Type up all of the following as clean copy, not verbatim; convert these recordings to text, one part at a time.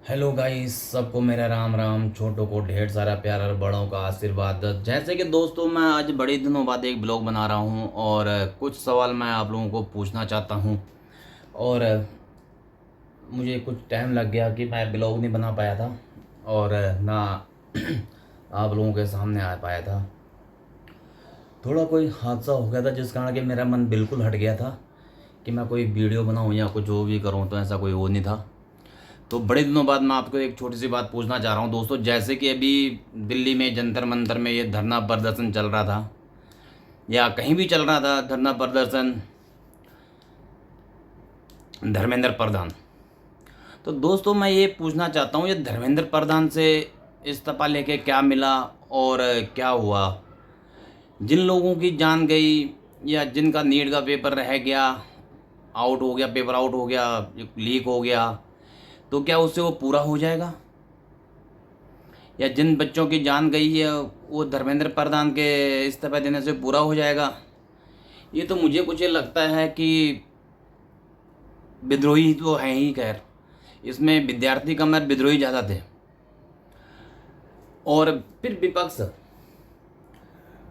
Hello guys, सबको मेरा राम राम। छोटों को ढेर सारा प्यार और बड़ों का आशीर्वाद। जैसे कि दोस्तों, मैं आज बड़े दिनों बाद एक ब्लॉग बना रहा हूं और कुछ सवाल मैं आप लोगों को पूछना चाहता हूं। और मुझे कुछ टाइम लग गया कि मैं ब्लॉग नहीं बना पाया था और ना आप लोगों के सामने आ पाया था। थोड़ा कोई हादसा हो गया था जिस कारण कि मेरा मन बिल्कुल हट गया था कि मैं कोई वीडियो बनाऊं या कुछ जो भी करूं, तो ऐसा कोई वो नहीं था। तो बड़े दिनों बाद मैं आपको एक छोटी सी बात पूछना चाह रहा हूँ दोस्तों। जैसे कि अभी दिल्ली में जंतर मंतर में ये धरना प्रदर्शन चल रहा था या कहीं भी चल रहा था धरना प्रदर्शन धर्मेंद्र प्रधान। तो दोस्तों, मैं ये पूछना चाहता हूँ, ये धर्मेंद्र प्रधान से इस्तीफा लेके क्या मिला और क्या हुआ? जिन लोगों की जान गई या जिनका नीट का पेपर रह गया, आउट हो गया, पेपर आउट हो गया, लीक हो गया, तो क्या उससे वो पूरा हो जाएगा? या जिन बच्चों की जान गई है वो धर्मेंद्र प्रधान के इस्तीफा देने से पूरा हो जाएगा? ये तो मुझे कुछ ये लगता है कि विद्रोही तो हैं ही। खैर, इसमें विद्यार्थी कम है, विद्रोही ज़्यादा थे। और फिर विपक्ष,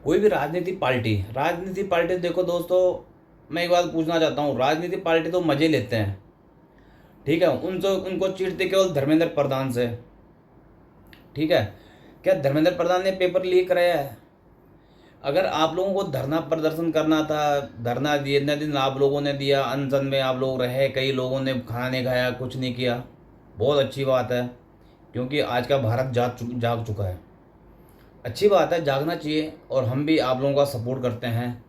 कोई भी राजनीति पार्टी देखो दोस्तों, मैं एक बात पूछना चाहता हूँ। राजनीति पार्टी तो मज़े लेते हैं, ठीक है, उनसे उनको चिढ़ते केवल धर्मेंद्र प्रधान से। ठीक है, क्या धर्मेंद्र प्रधान ने पेपर लीक कराया है? अगर आप लोगों को धरना प्रदर्शन करना था, धरना दिए इतने दिन आप लोगों ने दिया, अनशन में आप लोग रहे, कई लोगों ने खाना नहीं खाया, कुछ नहीं किया, बहुत अच्छी बात है। क्योंकि आज का भारत जाग चुका है। अच्छी बात है, जागना चाहिए। और हम भी आप लोगों का सपोर्ट करते हैं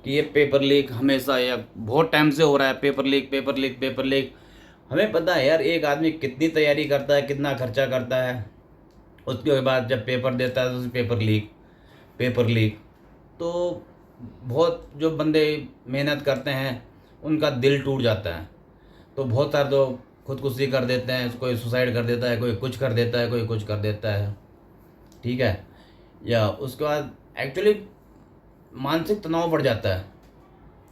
कि ये पेपर लीक हमेशा या बहुत टाइम से हो रहा है। Paper leak, paper leak, paper leak. हमें पता है यार, एक आदमी कितनी तैयारी करता है, कितना खर्चा करता है, उसके बाद जब पेपर देता है तो पेपर लीक, पेपर लीक। तो बहुत जो बंदे मेहनत करते हैं उनका दिल टूट जाता है। तो बहुत सारे तो खुदकुशी कर देते हैं, कोई सुसाइड कर देता है, कोई कुछ कर देता है, कोई कुछ कर देता है। ठीक है, या उसके बाद एक्चुअली मानसिक तनाव बढ़ जाता है।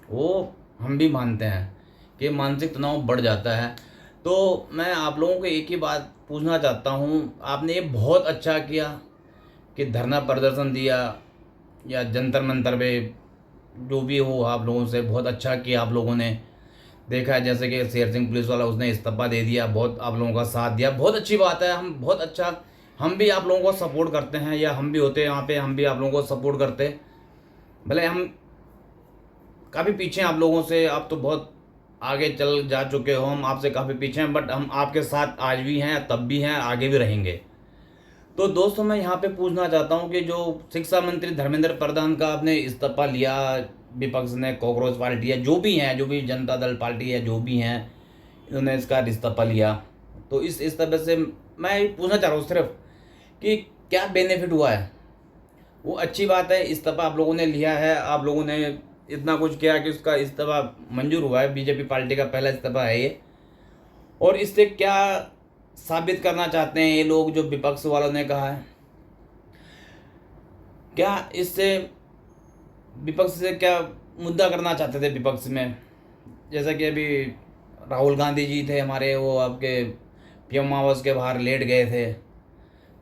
वो हम भी मानते हैं कि मानसिक तनाव बढ़ जाता है। तो मैं आप लोगों को एक ही बात पूछना चाहता हूँ, आपने ये बहुत अच्छा किया कि धरना प्रदर्शन दिया या जंतर मंतर पे, जो भी हो, आप लोगों से बहुत अच्छा किया। आप लोगों ने देखा है जैसे कि शेर सिंह पुलिस वाला, उसने इस्तीफा दे दिया, बहुत आप लोगों का साथ दिया, बहुत अच्छी बात है। हम बहुत अच्छा, हम भी आप लोगों को सपोर्ट करते हैं, या हम भी होते यहाँ पे, हम भी आप लोगों को सपोर्ट करते। भले हम काफ़ी पीछे हैं आप लोगों से, आप तो बहुत आगे चल जा चुके हो, हम आपसे काफ़ी पीछे हैं, बट हम आपके साथ आज भी हैं, तब भी हैं, आगे भी रहेंगे। तो दोस्तों, मैं यहाँ पे पूछना चाहता हूँ कि जो शिक्षा मंत्री धर्मेंद्र प्रधान का आपने इस्तीफा लिया, विपक्ष ने, कॉकरोच पार्टी है, जो भी हैं, जो भी जनता दल पार्टी है, जो भी हैं, इन्होंने इसका इस्तीफा लिया। तो इस इस्तीफे से मैं ये पूछना चाह रहा हूँ सिर्फ कि क्या बेनिफिट हुआ है? वो अच्छी बात है, इस्तीफा आप लोगों ने लिया है, आप लोगों ने इतना कुछ किया कि उसका इस्तीफा मंजूर हुआ है। बीजेपी पार्टी का पहला इस्तीफा है ये। और इससे क्या साबित करना चाहते हैं ये लोग, जो विपक्ष वालों ने कहा है? क्या इससे विपक्ष से क्या मुद्दा करना चाहते थे विपक्ष में? जैसा कि अभी राहुल गांधी जी थे हमारे, वो आपके पीएम आवास के बाहर लेट गए थे,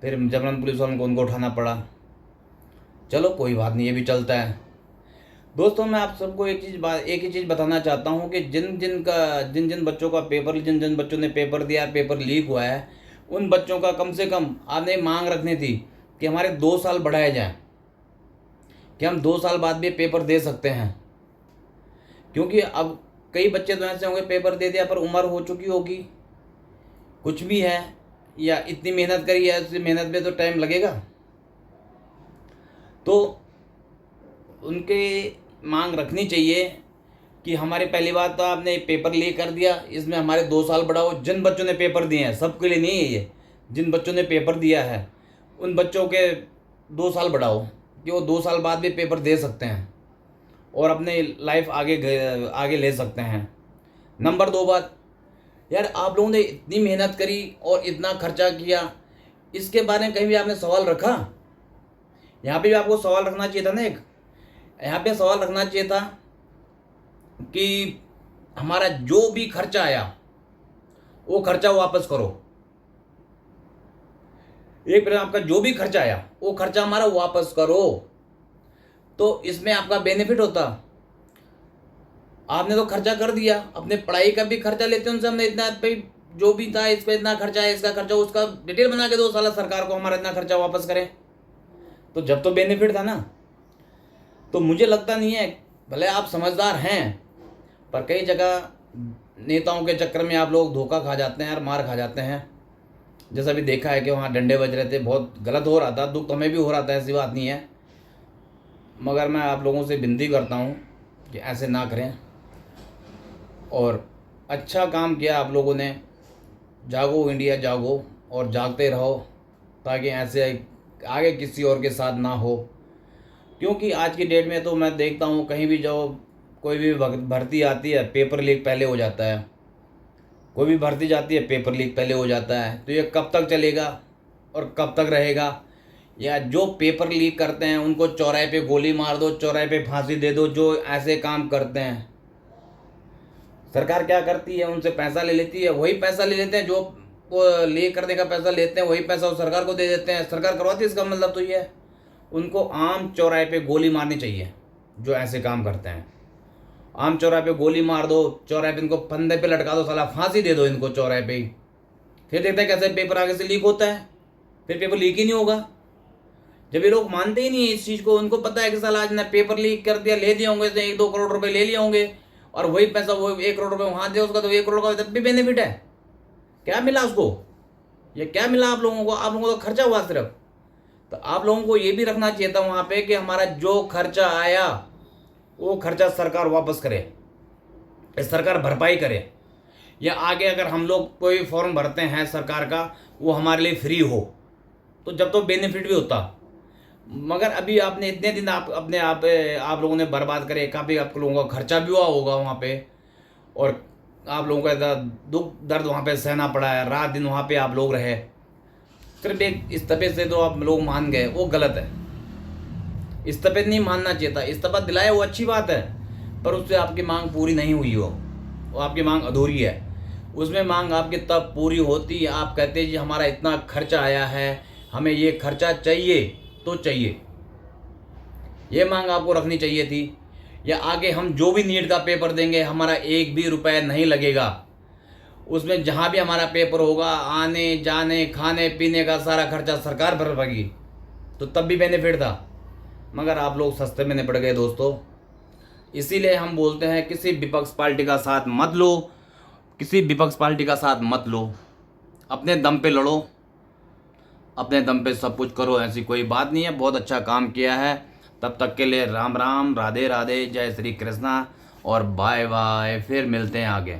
फिर जबरन पुलिस वालों को उनको उठाना पड़ा। चलो कोई बात नहीं, ये भी चलता है। दोस्तों, मैं आप सबको एक ही चीज़ बताना चाहता हूँ कि जिन जिन बच्चों का पेपर, जिन जिन बच्चों ने पेपर दिया, पेपर लीक हुआ है, उन बच्चों का कम से कम आपने मांग रखनी थी कि हमारे 2 साल बढ़ाए जाएं, कि हम 2 साल बाद भी पेपर दे सकते हैं। क्योंकि अब कई बच्चे तो ऐसे होंगे, पेपर दे दिया पर उम्र हो चुकी होगी, कुछ भी है, या इतनी मेहनत करी है, उस मेहनत में तो टाइम लगेगा। तो उनके मांग रखनी चाहिए कि हमारे, पहली बात तो आपने पेपर लीक कर दिया, इसमें हमारे 2 साल बढ़ाओ। जिन बच्चों ने पेपर दिए हैं, सबके लिए नहीं है ये, जिन बच्चों ने पेपर दिया है उन बच्चों के 2 साल बढ़ाओ, कि वो 2 साल बाद भी पेपर दे सकते हैं और अपने लाइफ आगे ले सकते हैं। नंबर 2 बात, यार आप लोगों ने इतनी मेहनत करी और इतना खर्चा किया, इसके बारे में कहीं भी आपने सवाल रखा? यहाँ पे भी आपको सवाल रखना चाहिए था ना। एक यहाँ पे सवाल रखना चाहिए था कि हमारा जो भी खर्चा आया वो खर्चा वापस करो। 1% आपका जो भी खर्चा आया वो खर्चा हमारा वापस करो, तो इसमें आपका बेनिफिट होता। आपने तो खर्चा कर दिया, अपने पढ़ाई का भी खर्चा लेते हैं उनसे, हमने इतना भाई जो भी था इस पर इतना खर्चा है, इसका खर्चा, उसका डिटेल बना के दो साला सरकार को, हमारा इतना खर्चा वापस करें। तो जब तो बेनिफिट था ना। तो मुझे लगता नहीं है, भले आप समझदार हैं, पर कई जगह नेताओं के चक्कर में आप लोग धोखा खा जाते हैं और मार खा जाते हैं। जैसा भी देखा है कि वहाँ डंडे बज रहे थे, बहुत गलत हो रहा था, दुख तो हमें भी हो रहा था, ऐसी बात नहीं है। मगर मैं आप लोगों से विनती करता हूँ कि ऐसे ना करें। और अच्छा काम किया आप लोगों ने, जागो इंडिया जागो, और जागते रहो, ताकि ऐसे आगे किसी और के साथ ना हो। क्योंकि आज की डेट में तो मैं देखता हूँ कहीं भी जाओ, कोई भी भर्ती आती है पेपर लीक पहले हो जाता है, कोई भी भर्ती जाती है पेपर लीक पहले हो जाता है। तो ये कब तक चलेगा और कब तक रहेगा? या जो पेपर लीक करते हैं उनको चौराहे पे गोली मार दो, चौराहे पे फांसी दे दो, जो ऐसे काम करते हैं। सरकार क्या करती है, उनसे पैसा ले लेती है, वही पैसा ले लेते हैं, जो वो ले करने का पैसा लेते हैं वही पैसा वो सरकार को दे देते हैं, सरकार करवाती है। इसका मतलब तो ये है, उनको आम चौराहे पे गोली मारनी चाहिए जो ऐसे काम करते हैं। आम चौराहे पे गोली मार दो, चौराहे पे इनको फंदे पे लटका दो, साला फांसी दे दो इनको चौराहे पे ही। फिर देखते हैं कैसे पेपर आगे से लीक होता है, फिर पेपर लीक ही नहीं होगा। जब ये लोग मानते ही नहीं है इस चीज़ को, उनको पता है कि साला आज ने पेपर लीक कर दिया, ले दिए होंगे, 1-2 करोड़ रुपए ले लिए होंगे, और वही पैसा वो 1 करोड़ रुपए वहाँ दिया उसका, तो 1 करोड़ का तब भी बेनिफिट है। क्या मिला उसको? ये क्या मिला आप लोगों को? आप लोगों को तो खर्चा हुआ सिर्फ। तो आप लोगों को ये भी रखना चाहिए था वहाँ पे कि हमारा जो खर्चा आया वो खर्चा सरकार वापस करे, सरकार भरपाई करे, या आगे अगर हम लोग कोई फॉर्म भरते हैं सरकार का वो हमारे लिए फ्री हो, तो जब तो बेनिफिट भी होता। मगर अभी आपने इतने दिन आप लोगों ने बर्बाद करे, काफ़ी आप लोगों का खर्चा भी हुआ होगा वहाँ पे, और आप लोगों का दुख दर्द वहाँ पे सहना पड़ा है, रात दिन वहाँ पे आप लोग रहे, सिर्फ एक इस्तीफे से तो आप लोग मान गए, वो गलत है। इस्तीफे नहीं मानना चाहिए था, इस्तीफा दिलाया वो अच्छी बात है, पर उससे आपकी मांग पूरी नहीं हुई हो, वो आपकी मांग अधूरी है। उसमें मांग आपकी तब पूरी होती है, आप कहते हैं जी हमारा इतना खर्चा आया है, हमें ये खर्चा चाहिए तो चाहिए, ये मांग आपको रखनी चाहिए थी। या आगे हम जो भी नीट का पेपर देंगे हमारा 1 भी रुपया नहीं लगेगा, उसमें जहाँ भी हमारा पेपर होगा आने जाने खाने पीने का सारा खर्चा सरकार भर पाएगी, तो तब भी बेनिफिट था। मगर आप लोग सस्ते में निपट गए दोस्तों। इसीलिए हम बोलते हैं किसी विपक्ष पार्टी का साथ मत लो, किसी विपक्ष पार्टी का साथ मत लो, अपने दम पे लड़ो, अपने दम पे सब कुछ करो, ऐसी कोई बात नहीं है। बहुत अच्छा काम किया है। तब तक के लिए राम राम, राधे राधे, जय श्री कृष्णा और बाय बाय, फिर मिलते हैं आगे।